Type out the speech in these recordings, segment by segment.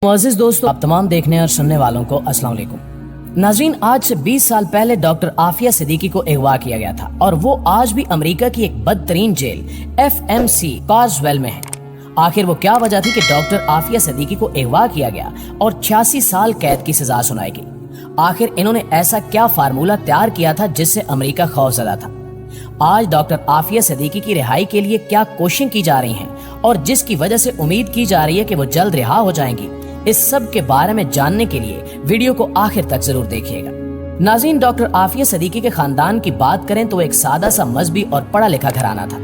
मुअज़्ज़िज़ दोस्तों, आप तमाम देखने और सुनने वालों को अस्सलाम वालेकुम। नाज़रीन, आज से 20 साल पहले डॉक्टर आफिया सिद्दीकी को अगवा किया गया था और वो आज भी अमेरिका की एक बदतरीन जेल FMC कार्सवेल में है। आखिर वो क्या वजह थी कि डॉक्टर आफिया सिद्दीकी को अगवा किया गया और 86 साल कैद की सजा सुनाई गई? आखिर इन्होंने ऐसा क्या फार्मूला तैयार किया था जिससे अमेरिका खौफजदा था? आज डॉक्टर आफिया सिद्दीकी की रिहाई के लिए क्या कोशिशें की जा रही हैं और जिसकी वजह से उम्मीद की जा रही है कि वो जल्द रिहा हो जाएंगी, इस सब के बारे में जानने के लिए वीडियो को आखिर तक जरूर देखिएगा। नाज़रीन, डॉक्टर आफिया सिद्दीकी के खानदान की बात करें तो एक सादा सा मजहबी और पढ़ा लिखा घराना था।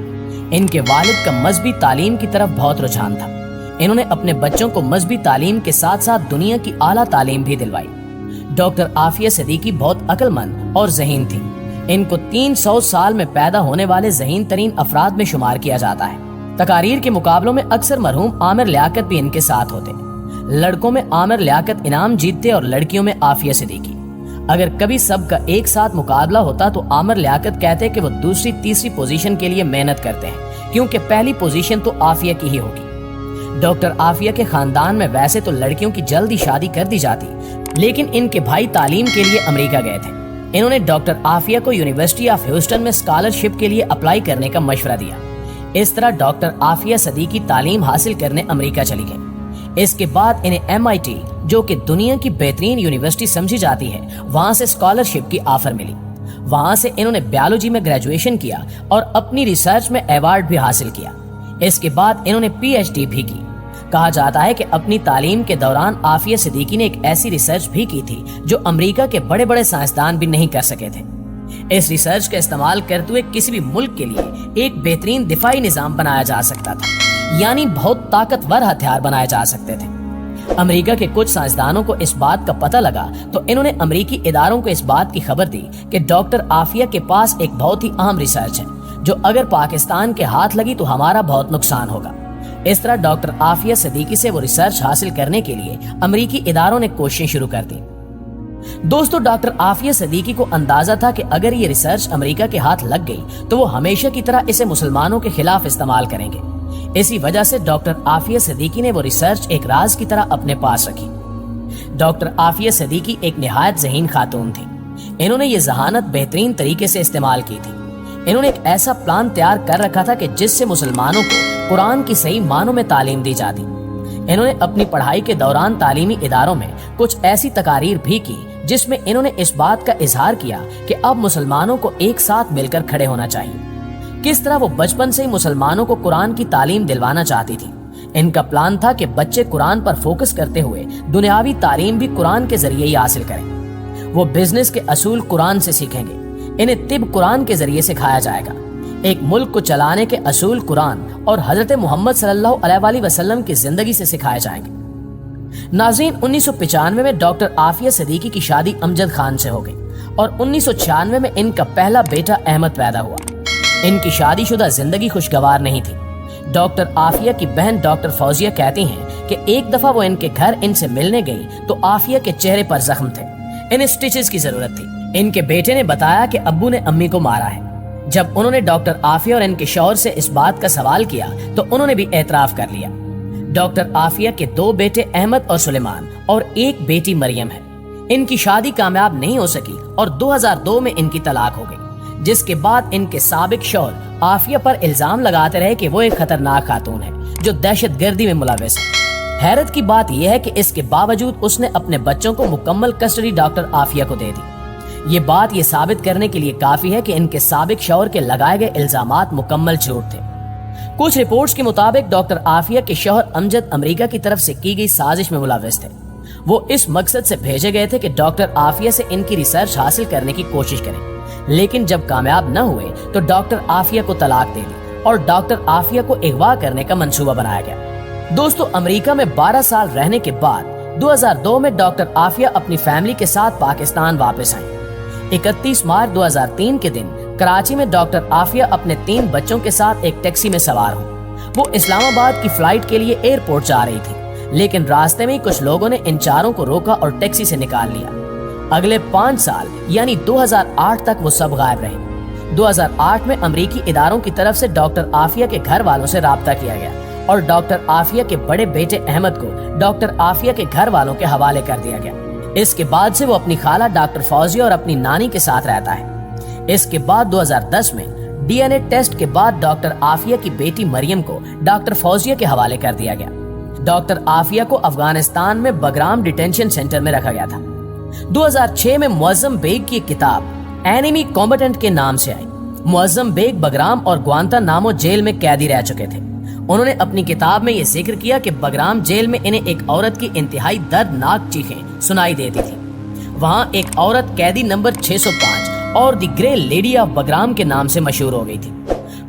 इनके वालिद का मजहबी तालीम की तरफ बहुत रुझान था। इन्होंने अपने बच्चों को मजहबी तालीम के साथ साथ दुनिया की आला तालीम भी दिलवाई। डॉक्टर आफिया सिद्दीकी बहुत अक्लमंद और ज़हीन थी। इनको 300 साल में पैदा होने वाले ज़हीन तरीन अफराद में शुमार किया जाता है। तकारीर के मुकाबलों में अक्सर मरहूम आमिर लियाकत भी इनके साथ होते। लड़कों में आमिर लियाकत इनाम जीतते और लड़कियों में आफिया सिद्दीकी। अगर कभी सबका एक साथ मुकाबला होता तो आमिर लियाकत कहते कि वो दूसरी तीसरी पोजीशन के लिए मेहनत करते हैं, क्योंकि पहली पोजीशन तो आफिया की ही होगी। डॉक्टर आफिया के खानदान में वैसे तो लड़कियों की जल्दी शादी कर दी जाती, लेकिन इनके भाई तालीम के लिए अमेरिका गए थे। इन्होंने डॉक्टर आफिया को यूनिवर्सिटी ऑफ ह्यूस्टन में स्कॉलरशिप के लिए अप्लाई करने का मशवरा दिया। इस तरह डॉक्टर आफिया सिद्दीकी तालीम हासिल करने अमेरिका चली गई। इसके बाद इन्हें MIT, जो कि दुनिया की बेहतरीन यूनिवर्सिटी समझी जाती है, वहां से स्कॉलरशिप की ऑफर मिली। वहां से इन्होंने बायोलॉजी में ग्रेजुएशन किया और अपनी रिसर्च में अवार्ड भी हासिल किया। इसके बाद इन्होंने PhD भी की। कहा जाता है कि अपनी तालीम के दौरान आफिया सिद्दीकी ने एक ऐसी रिसर्च भी की थी जो अमेरिका के बड़े बड़े साइंसदान भी नहीं कर सके थे। इस रिसर्च का इस्तेमाल करते हुए किसी भी मुल्क के लिए एक बेहतरीन दिफाई निजाम बनाया जा सकता था, यानी बहुत ताकतवर हथियार बनाए जा सकते थे। अमेरिका के कुछ साइंसदानों को इस बात का पता लगा तो इन्होंने अमेरिकी इदारों को इस बात की खबर दी कि डॉक्टर आफिया के पास एक बहुत ही अहम रिसर्च है जो अगर पाकिस्तान के हाथ लगी तो हमारा बहुत नुकसान होगा। इस तरह डॉक्टर आफिया सिद्दीकी से वो रिसर्च हासिल करने के लिए अमेरिकी इदारों ने कोशिशें शुरू कर दी। दोस्तों, डॉक्टर आफिया सिद्दीकी को अंदाजा था कि अगर ये रिसर्च अमेरिका के हाथ लग गई तो वो हमेशा की तरह इसे मुसलमानों के खिलाफ इस्तेमाल करेंगे। इसी वजह से डॉक्टर आफिया सिद्दीकी ने वो रिसर्च एक राज की तरह अपने पास रखी। डॉक्टर आफिया सिद्दीकी एक निहायत ज़हीन खातून थी। इन्होंने ये जहानत बेहतरीन तरीके से इस्तेमाल की थी। इन्होंने एक ऐसा प्लान तैयार कर रखा था कि जिससे मुसलमानों को कुरान की सही मानों में तालीम दी जाती। इन्होंने अपनी पढ़ाई के दौरान तालीमी इदारों में कुछ ऐसी तकारीर भी की जिसमें इन्होंने इस बात का इजहार किया कि अब मुसलमानों को एक साथ मिलकर खड़े होना चाहिए। किस तरह वो बचपन से ही मुसलमानों को कुरान की तालीम दिलवाना चाहती थी। इनका प्लान था कि बच्चे कुरान पर फोकस करते हुए दुनियावी तालीम भी कुरान के जरिए ही हासिल करें। वो बिजनेस के असूल कुरान से सीखेंगे। इन्हें तिब कुरान के जरिए सिखाया जाएगा। एक मुल्क को चलाने के असूल कुरान और हजरत मोहम्मद सल्लल्लाहु अलैहि वसल्लम की जिंदगी से सिखाए जाएंगे। नाज़रीन, 1995 में डॉक्टर आफिया सिद्दीकी की शादी अमजद खान से हो गई और 1996 में इनका पहला बेटा अहमद पैदा हुआ। इनकी शादीशुदा जिंदगी खुशगवार नहीं थी। डॉक्टर आफिया की बहन डॉक्टर फौजिया कहती हैं कि एक दफा वो इनके घर इनसे मिलने गई तो आफिया के चेहरे पर जख्म थे। इन्हें स्टिचेस की जरूरत थी। इनके बेटे ने बताया कि अब्बू ने अम्मी को मारा है। जब उन्होंने डॉक्टर आफिया और इनके शौहर से इस बात का सवाल किया तो उन्होंने भी एतराफ कर लिया। डॉक्टर आफिया के 2 बेटे अहमद और सुलेमान और एक बेटी मरियम है। इनकी शादी कामयाब नहीं हो सकी और 2002 में इनकी तलाक हो गई, जिसके बाद इनके साबिक शौहर आफिया पर इल्जाम लगाते रहे कि वो एक खतरनाक खातून है जो दहशतगर्दी में मुलविस है। हैरत की बात यह है कि इसके बावजूद उसने अपने बच्चों को मुकम्मल कस्टडी डॉक्टर आफिया को दे दी। ये बात ये साबित करने के लिए काफी है कि इनके साबिक शौहर के लगाए गए इल्जामात मुकम्मल झूठ थे। कुछ रिपोर्ट्स के मुताबिक डॉक्टर आफिया के शौहर अमजद अमेरिका की तरफ से की गई साजिश में मुलविस थे। वो इस मकसद से भेजे गए थे कि डॉक्टर आफिया से इनकी रिसर्च हासिल करने की कोशिश करें, लेकिन जब कामयाब न हुए तो डॉक्टर आफिया को तलाक दे दी और डॉक्टर आफिया को अगवा करने का मंसूबा बनाया गया। दोस्तों, अमेरिका में 12 साल रहने के बाद 2002 में डॉक्टर आफिया अपनी फैमिली के साथ पाकिस्तान वापस आई। 31 मार्च 2003 के दिन कराची में डॉक्टर आफिया अपने 3 बच्चों के साथ एक टैक्सी में सवार हुई। वो इस्लामाबाद की फ्लाइट के लिए एयरपोर्ट जा रही थी, लेकिन रास्ते में ही कुछ लोगों ने इन चारों को रोका और टैक्सी से निकाल लिया। अगले 5 साल यानी 2008 तक वो सब गायब रहे। 2008 में अमेरिकी इदारों की तरफ से डॉक्टर आफिया के घर वालों से राब्ता किया गया और डॉक्टर आफिया के बड़े बेटे अहमद को डॉक्टर आफिया के घर वालों के हवाले कर दिया गया। इसके बाद से वो अपनी खाला डॉक्टर फौजिया और अपनी नानी के साथ रहता है। इसके बाद 2010 में डीएनए टेस्ट के बाद डॉक्टर आफिया की बेटी मरियम को डॉक्टर फौजिया के हवाले कर दिया गया। डॉक्टर आफिया को अफगानिस्तान में बगराम डिटेंशन सेंटर में रखा गया था। 2006 में मुअज्जम बेग की किताब एनिमी कॉम्बेटेंट के नाम से आई। मुअज्जम बेग बगराम और ग्वांतानामो जेल में कैदी रह चुके थे। उन्होंने अपनी किताब में ये जिक्र किया कि बगराम जेल में इन्हें एक औरत की इंतहाई दर्दनाक चीखें सुनाई देती थी। वहां एक औरत कैदी नंबर 605 और the grey lady of Bagram के नाम से मशहूर हो गई थी।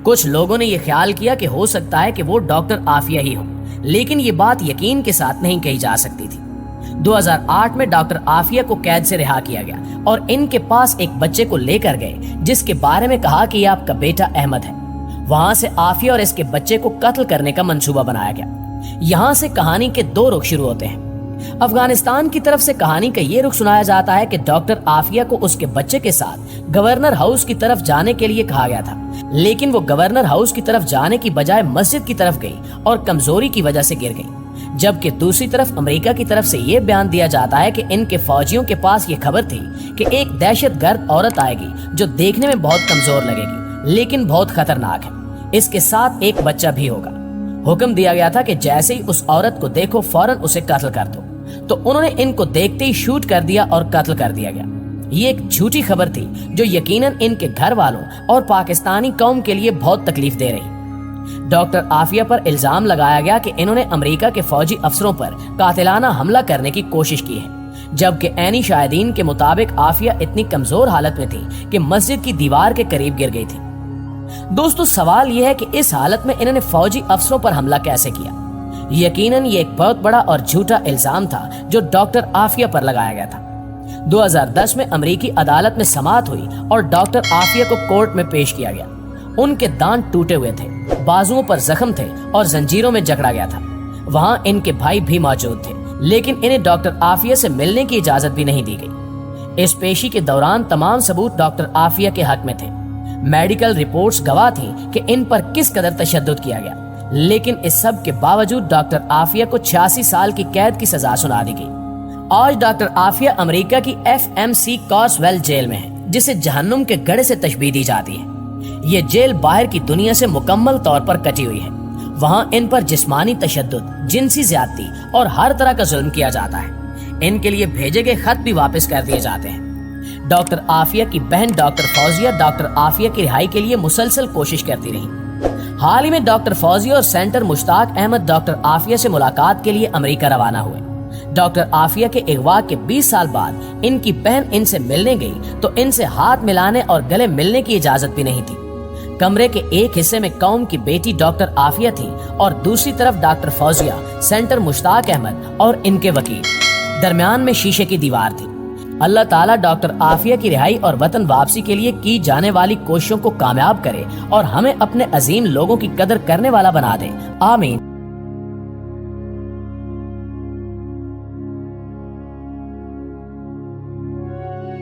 कुछ लोगों ने यह ख्याल किया कि हो सकता है कि वो डॉक्टर आफिया ही हो, लेकिन ये बात यकीन के साथ नहीं कही जा सकती थी। 2008 में डॉक्टर आफिया को कैद से रिहा किया गया और इनके पास एक बच्चे को लेकर गए जिसके बारे में कहा कि यह आपका बेटा अहमद है। वहां से आफिया और इसके बच्चे को कत्ल करने का मंसूबा बनाया गया। यहाँ से कहानी के 2 रुख शुरू होते हैं। अफगानिस्तान की तरफ से कहानी का ये रुख सुनाया जाता है कि डॉक्टर आफिया को उसके बच्चे के साथ गवर्नर हाउस की तरफ जाने के लिए कहा गया था, लेकिन वो गवर्नर हाउस की तरफ जाने की बजाय मस्जिद की तरफ गई और कमजोरी की वजह से गिर गई। जबकि दूसरी तरफ अमेरिका की तरफ से ये बयान दिया जाता है कि इनके फौजियों के पास ये खबर थी कि एक दहशतगर्द औरत आएगी जो देखने में बहुत कमजोर लगेगी लेकिन बहुत खतरनाक है। इसके साथ एक बच्चा भी होगा। हुक्म दिया गया था कि जैसे ही उस औरत को देखो फौरन उसे कत्ल कर दो। तो उन्होंने इनको देखते ही शूट कर दिया और कत्ल कर दिया गया। ये एक झूठी खबर थी जो यकीनन इनके घर वालों और पाकिस्तानी कौम के लिए बहुत तकलीफ दे रही। डॉक्टर आफिया पर इल्जाम लगाया गया कि इन्होंने अमेरिका के फौजी अफसरों पर कातिलाना हमला करने की कोशिश की है, जबकि ऐनी शाहिदीन के मुताबिक आफिया इतनी कमजोर हालत में थी कि मस्जिद की दीवार के करीब गिर गई थी। दोस्तों, सवाल यह है कि इस हालत में इन्होंने फौजी अफसरों पर हमला कैसे किया। यकीनन ये एक बहुत बड़ा और झूठा इल्जाम था जो डॉक्टर आफिया पर लगाया गया था। 2010 में अमेरिकी अदालत में समाअत हुई और डॉक्टर आफिया को कोर्ट में पेश किया गया। उनके दांत टूटे हुए थे, बाजुओं पर जख्म थे और जंजीरों में जकड़ा गया था। वहां इनके भाई भी मौजूद थे, लेकिन इन्हें डॉक्टर आफिया से मिलने की इजाजत भी नहीं दी गई। इस पेशी के दौरान तमाम सबूत डॉक्टर आफिया के हक में थे। मेडिकल रिपोर्ट्स गवाह थी कि इन पर किस कदर तशद्दुद किया गया, लेकिन इस सब के बावजूद डॉक्टर आफिया को 86 साल की कैद की सजा सुना दी गई। आज डॉक्टर आफिया अमेरिका की FMC कॉसवेल जेल में है, जिसे जहन्नुम के गढ़े से तशबीह दी जाती है। ये जेल बाहर की दुनिया से मुकम्मल तौर पर कटी हुई है। वहाँ इन पर जिस्मानी तशद्दुद, जिनसी ज्यादती और हर तरह का जुल्म किया जाता है। इनके लिए भेजे गए खत भी वापस कर दिए जाते हैं। डॉक्टर आफिया की बहन डॉक्टर फौजिया डॉक्टर आफिया की रिहाई के लिए मुसलसल कोशिश करती रही। हाल ही में डॉक्टर फौजिया और सेंटर मुश्ताक अहमद डॉक्टर आफिया से मुलाकात के लिए अमेरिका रवाना हुए। डॉक्टर आफिया के अगवा के 20 साल बाद इनकी बहन इनसे मिलने गई तो इनसे हाथ मिलाने और गले मिलने की इजाजत भी नहीं थी। कमरे के एक हिस्से में कौम की बेटी डॉक्टर आफिया थी और दूसरी तरफ डॉक्टर फौजिया, सेंटर मुश्ताक अहमद और इनके वकील। दरमियान में शीशे की दीवार थी। अल्लाह ताला डॉक्टर आफिया की रिहाई और वतन वापसी के लिए की जाने वाली कोशिशों को कामयाब करे और हमें अपने अजीम लोगों की कदर करने वाला बना दे। आमीन।